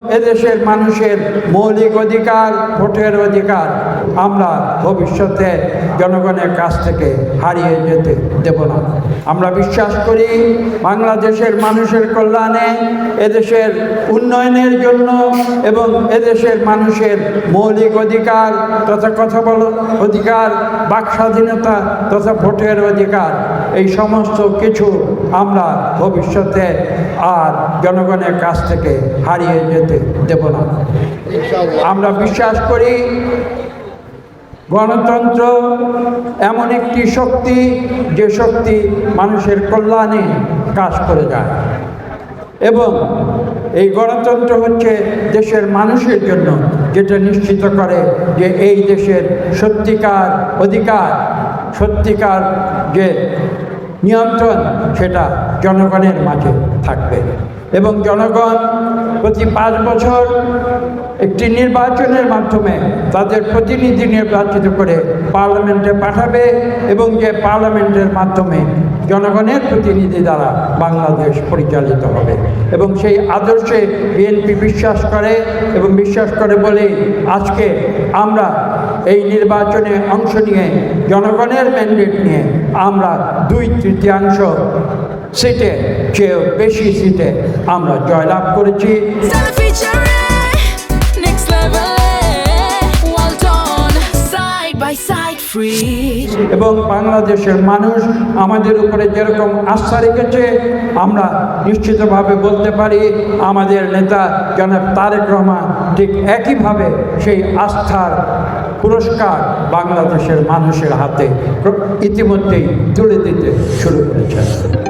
এদেশের মানুষের মৌলিক অধিকার, ভোটের অধিকার আমরা ভবিষ্যতে জনগণের কাছ থেকে হারিয়ে যেতে দেব না। আমরা বিশ্বাস করি বাংলাদেশের মানুষের কল্যাণে, এদেশের উন্নয়নের জন্য এবং এদেশের মানুষের মৌলিক অধিকার তথা কথা বলার অধিকার, বাক স্বাধীনতা তথা ভোটের অধিকার, এই সমস্ত কিছু আমরা ভবিষ্যতে আর জনগণের কাছ থেকে হারিয়ে যেতে দেব না। আমরা বিশ্বাস করি গণতন্ত্র এমন একটি শক্তি, যে শক্তি মানুষের কল্যাণে কাজ করে যায় এবং এই গণতন্ত্র হচ্ছে দেশের মানুষের জন্য, যেটা নিশ্চিত করে যে এই দেশের সত্যিকার অধিকার, সত্যিকার যে নিয়ন্ত্রণ, সেটা জনগণের মাঝে থাকবে এবং জনগণ প্রতি 5 বছর একটি নির্বাচনের মাধ্যমে তাদের প্রতিনিধি নির্বাচিত করে পার্লামেন্টে পাঠাবে এবং যে পার্লামেন্টের মাধ্যমে জনগণের প্রতিনিধি দ্বারা বাংলাদেশ পরিচালিত হবে এবং সেই আদর্শে বিএনপি বিশ্বাস করে এবং বিশ্বাস করে বলে আজকে আমরা এই নির্বাচনে অংশ নিয়ে জনগণের ম্যান্ডেট নিয়ে আমরা 2/3 সিটে চেয়েও বেশি সিটে আমরা জয়লাভ করেছি। এবং বাংলাদেশের মানুষ আমাদের উপরে যেরকম আস্থা রেখেছে, আমরা নিশ্চিতভাবে বলতে পারি আমাদের নেতা জনাব তারেক রহমান ঠিক একইভাবে সেই আস্থার পুরস্কার বাংলাদেশের মানুষের হাতে ইতিমধ্যেই তুলে দিতে শুরু করেছেন।